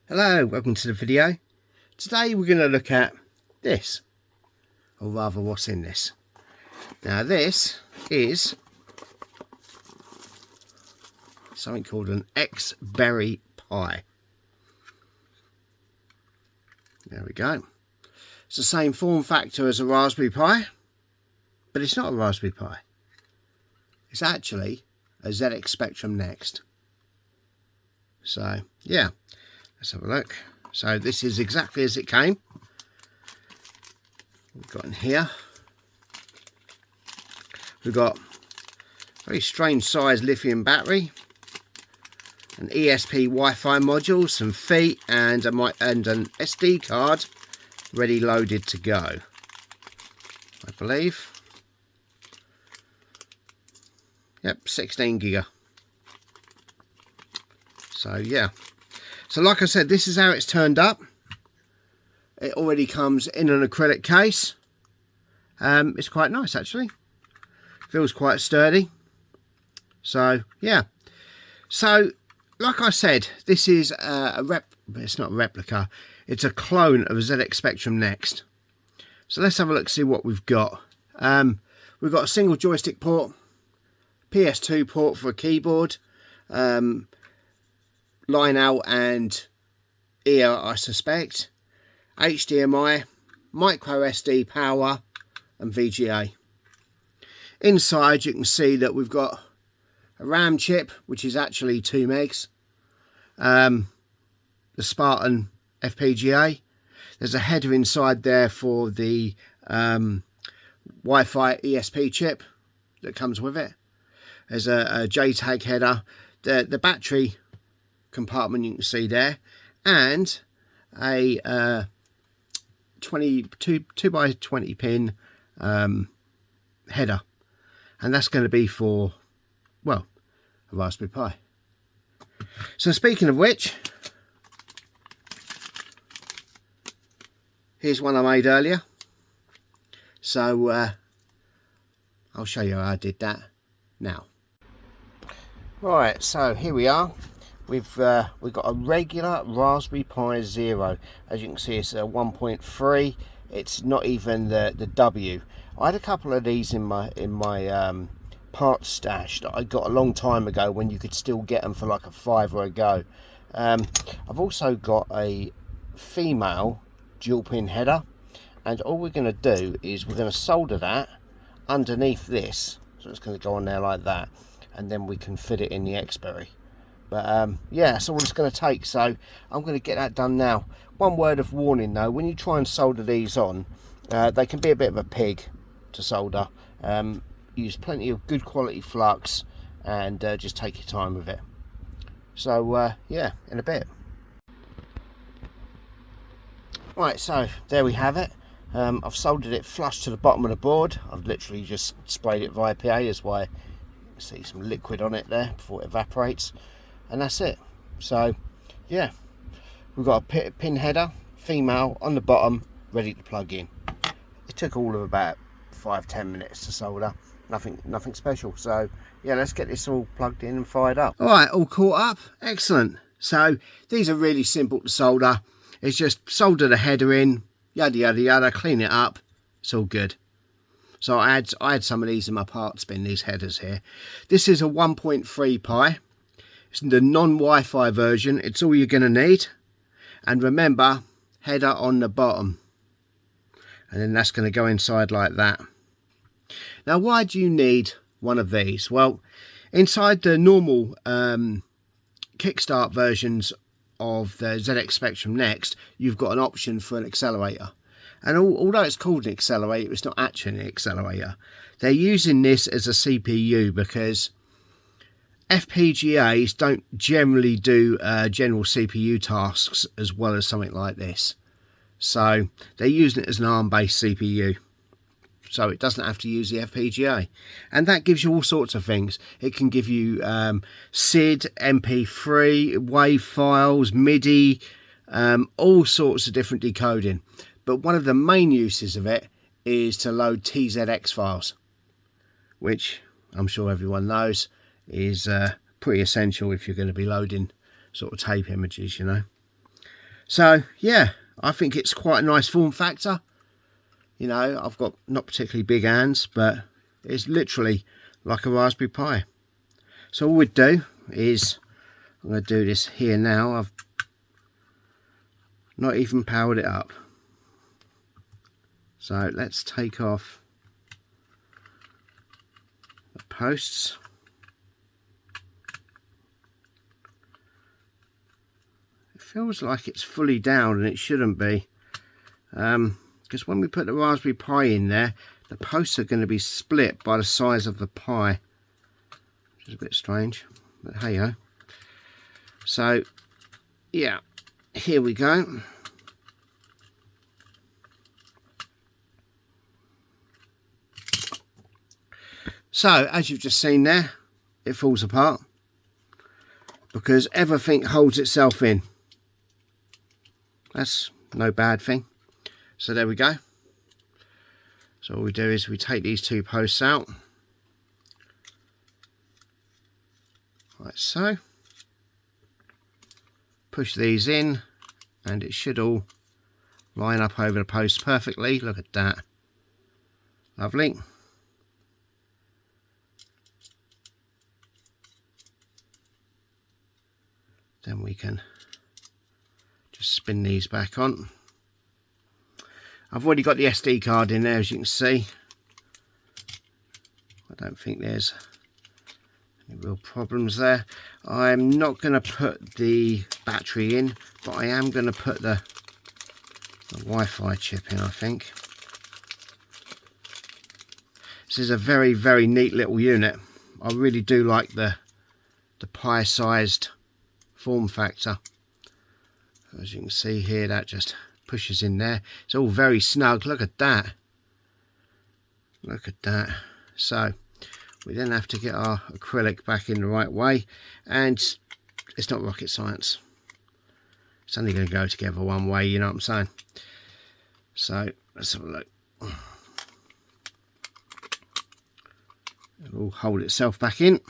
Hello, welcome to the video. Today we're going to look at this, or rather what's in this. Now this is something called an XBERRY Pi. There we go. It's the same form factor as a Raspberry Pi, but it's not a Raspberry Pi. It's actually a ZX Spectrum Next. So yeah, let's have a look. So this is exactly as it came. We've got in here, we've got a very strange size lithium battery, an ESP Wi-Fi module, some feet, and an SD card ready loaded to go, I believe. Yep, 16 gig. So yeah, so like I said, this is how it's turned up. It already comes in an acrylic case. It's quite nice actually. Feels quite sturdy. So yeah. So like I said, this is it's not a replica. It's a clone of a ZX Spectrum Next. So let's have a look, see what we've got. We've got a single joystick port, PS2 port for a keyboard, line out and ear, I suspect, HDMI, micro SD power, and VGA. Inside you can see that we've got a RAM chip, which is actually 2 megs, the Spartan FPGA. There's a header inside there for the Wi-Fi ESP chip that comes with it. There's a JTAG header, the battery compartment you can see there, and a 2x20 pin header, and that's going to be for, well, a Raspberry Pi. So speaking of which, here's one I made earlier. So I'll show you how I did that now. Right, so here we are. We've got a regular Raspberry Pi Zero. As you can see, it's a 1.3. It's not even the W. I had a couple of these in my parts stash that I got a long time ago when you could still get them for like a £5 a go. I've also got a female dual pin header, and all we're going to do is we're going to solder that underneath this. So it's going to go on there like that, and then we can fit it in the XBERRY. But yeah, that's all it's going to take, so I'm going to get that done now. One word of warning though, when you try and solder these on, they can be a bit of a pig to solder. Use plenty of good quality flux, and just take your time with it. So yeah, in a bit. Right, so there we have it. I've soldered it flush to the bottom of the board. I've literally just sprayed it via PA, is why you see some liquid on it there before it evaporates. And that's it. So yeah, we've got a pin header, female, on the bottom, ready to plug in. It took all of about 5-10 minutes to solder. Nothing special. So yeah, let's get this all plugged in and fired up. All right, all caught up. Excellent. So these are really simple to solder. It's just solder the header in, yada yada yada, clean it up. It's all good. So I had some of these in my parts bin, these headers here. This is a 1.3 Pi. It's the non-Wi-Fi version. It's all you're going to need. And remember, header on the bottom. And then that's going to go inside like that. Now, why do you need one of these? Well, inside the normal kickstart versions of the ZX Spectrum Next, you've got an option for an accelerator. And although it's called an accelerator, it's not actually an accelerator. They're using this as a CPU because FPGAs don't generally do general CPU tasks as well as something like this. So they're using it as an ARM-based CPU. So it doesn't have to use the FPGA. And that gives you all sorts of things. It can give you SID, MP3, WAV files, MIDI, all sorts of different decoding. But one of the main uses of it is to load TZX files, which I'm sure everyone knows is pretty essential if you're going to be loading sort of tape images, you know. So yeah, I think it's quite a nice form factor. You know, I've got not particularly big hands, but it's literally like a Raspberry Pi. So all we'd do is, I'm going to do this here now. I've not even powered it up. So let's take off the posts. It feels like it's fully down and it shouldn't be. Because when we put the Raspberry Pi in there, the posts are going to be split by the size of the Pi, which is a bit strange, but hey ho. So yeah, here we go. So as you've just seen there, it falls apart because everything holds itself in. That's no bad thing. So there we go. So all we do is we take these two posts out, like so, push these in, and it should all line up over the post perfectly. Look at that, lovely. Then we can just spin these back on. I've already got the SD card in there, as you can see. I don't think there's any real problems there. I'm not going to put the battery in, but I am going to put the Wi-Fi chip in, I think. This is a very, very neat little unit. I really do like the Pi-sized form factor. As you can see here, that just pushes in there. It's all very snug. Look at that. Look at that. So we then have to get our acrylic back in the right way, and it's not rocket science. It's only going to go together one way, you know what I'm saying? So let's have a look. It'll all hold itself back in.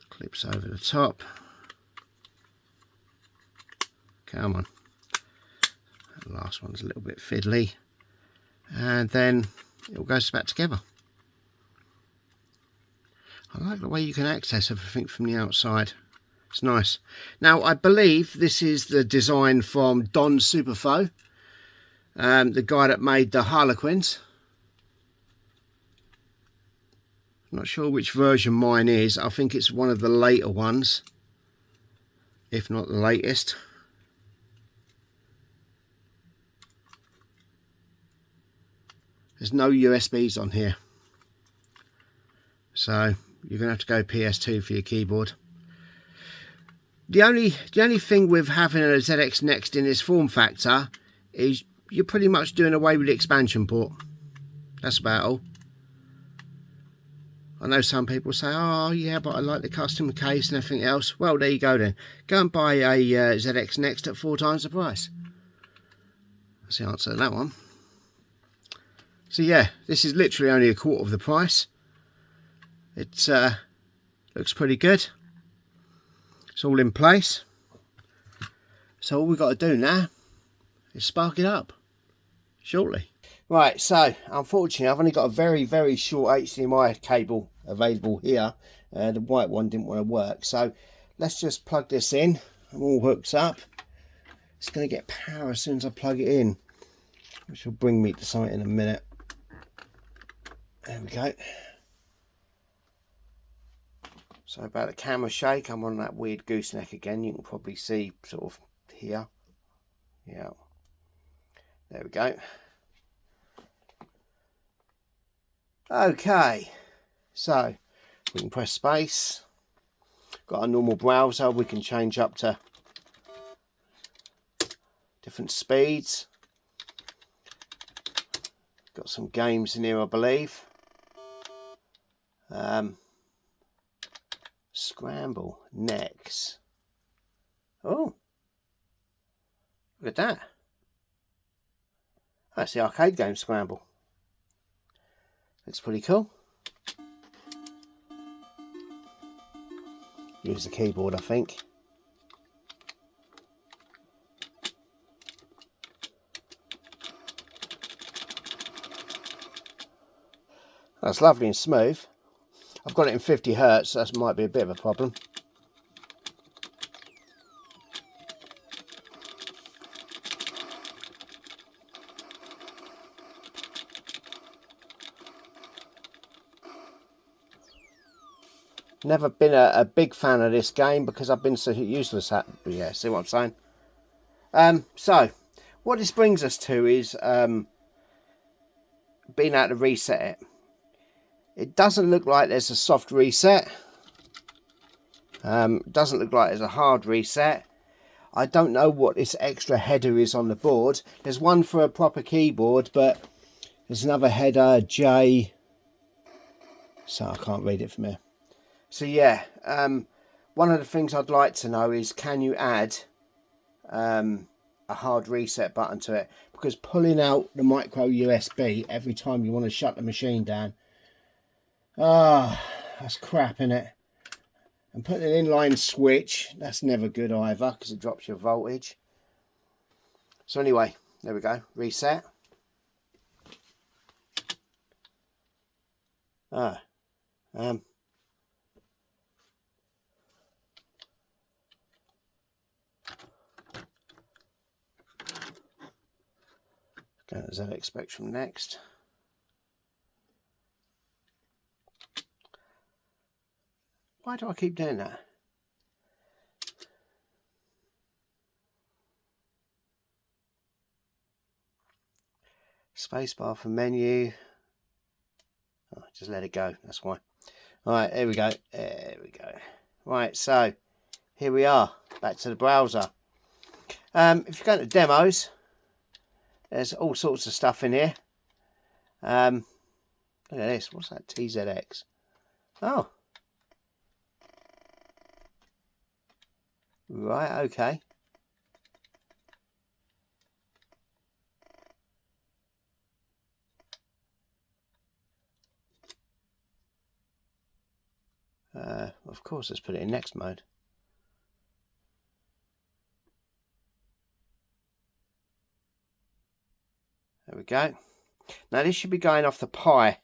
Clips over the top. Come on. The last one's a little bit fiddly. And then it all goes back together. I like the way you can access everything from the outside. It's nice. Now, I believe this is the design from Don Superfo, the guy that made the harlequins. I'm not sure which version mine is. I think it's one of the later ones, if not the latest. There's no USBs on here, so you're going to have to go PS2 for your keyboard. The only thing with having a ZX Next in this form factor is you're pretty much doing away with the expansion port. That's about all. I know some people say, oh yeah, but I like the custom case and everything else. Well, there you go then. Go and buy a ZX Next at 4 times the price. That's the answer to that one. So yeah, this is literally only a quarter of the price. It looks pretty good. It's all in place. So all we've got to do now is spark it up shortly. Right, so unfortunately I've only got a very, very short HDMI cable available here. The white one didn't want to work. So let's just plug this in. I'm all hooked up. It's going to get power as soon as I plug it in, which will bring me to something in a minute. There we go. So about the camera shake, I'm on that weird gooseneck again. You can probably see sort of here. Yeah. There we go. Okay. So we can press space. Got our normal browser. We can change up to different speeds. Got some games in here, I believe. Scramble next. Oh, Look at that. That's the arcade game scramble. Looks pretty cool. Use the keyboard, I think. That's lovely and smooth. I've got it in 50 Hertz, so that might be a bit of a problem. Never been a big fan of this game because I've been so useless at. But yeah, see what I'm saying? So what this brings us to is being able to reset it. It doesn't look like there's a soft reset. It doesn't look like there's a hard reset. I don't know what this extra header is on the board. There's one for a proper keyboard, but there's another header, J. So I can't read it from here. So yeah, one of the things I'd like to know is, can you add a hard reset button to it? Because pulling out the micro USB every time you want to shut the machine down, that's crap, innit? And putting an inline switch, that's never good either, because it drops your voltage. So anyway, there we go, reset. Go to ZX Spectrum next. Why do I keep doing that? Spacebar for menu. Oh, just let it go, that's why. Alright, there we go. There we go. Right, so here we are. Back to the browser. If you go to demos, there's all sorts of stuff in here. Look at this. What's that? TZX. Oh. Right, okay. Of course, let's put it in next mode. There we go. Now this should be going off the Pi.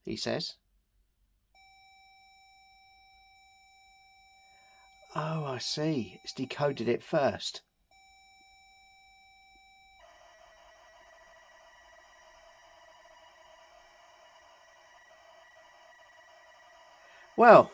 He says. Oh, I see. It's decoded it first. Well,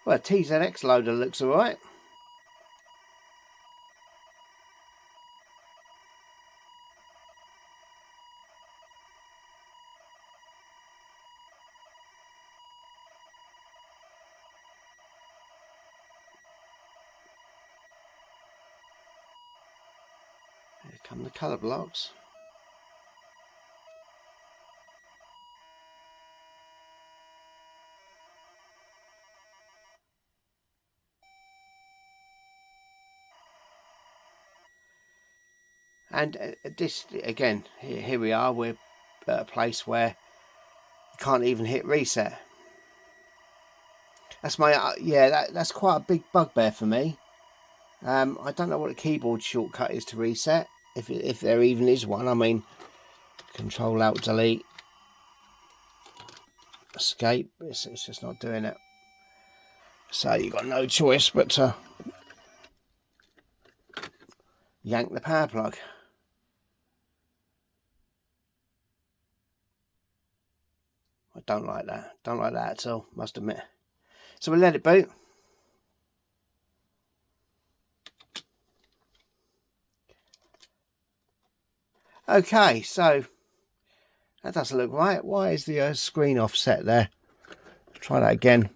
TZX loader looks alright. Here come the colour blocks. And this, again, here we are, we're at a place where you can't even hit reset. That's my, that's quite a big bugbear for me. I don't know what a keyboard shortcut is to reset, if there even is one. I mean, Control Alt Delete, Escape, it's just not doing it. So you've got no choice but to yank the power plug. I don't like that. Don't like that at all, must admit. So we'll let it boot. Okay, so that doesn't look right. Why is the screen offset there? Try that again.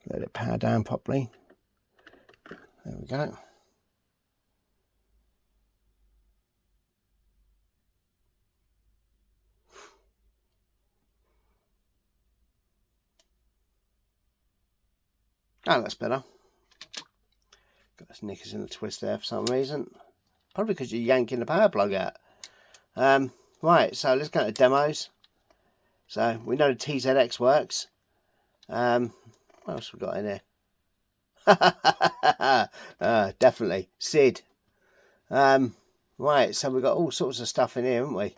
Let it power down properly. There we go. Oh, that's better. Got those knickers in the twist there for some reason. Probably because you're yanking the power plug out. Right, so let's go to demos. So we know the TZX works. What else we got in here? Definitely Sid. Right, so we've got all sorts of stuff in here, haven't we?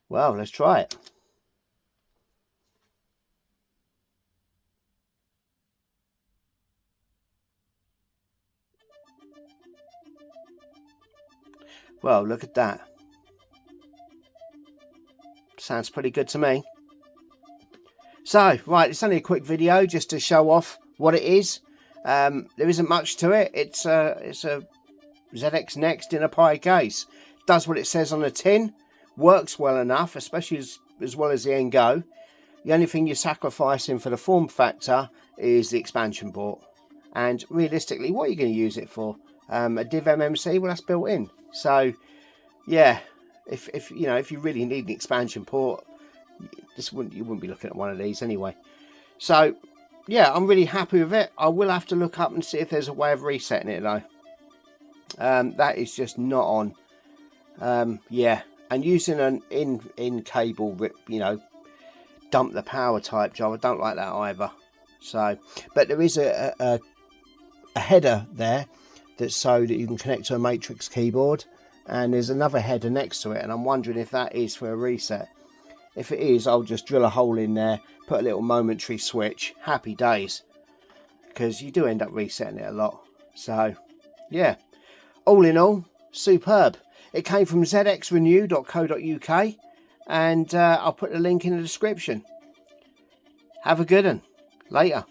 Well, let's try it. Well, look at that. Sounds pretty good to me. So, right, it's only a quick video just to show off what it is. There isn't much to it. It's a ZX Next in a Pi case. Does what it says on the tin. Works well enough, especially as well as the Ngo. The only thing you're sacrificing for the form factor is the expansion port. And realistically, what are you going to use it for? A div MMC? Well, that's built in. So, yeah, if you really need an expansion port, you wouldn't be looking at one of these anyway. So, yeah, I'm really happy with it. I will have to look up and see if there's a way of resetting it though. That is just not on. Yeah, and using an in cable, dump the power type job, I don't like that either. So, but there is a header there that's so that you can connect to a matrix keyboard, and there's another header next to it, and I'm wondering if that is for a reset. If it is, I'll just drill a hole in there, put a little momentary switch, happy days, because you do end up resetting it a lot. So yeah, all in all, superb. It came from zxrenew.co.uk, and I'll put the link in the description. Have a good one. Later.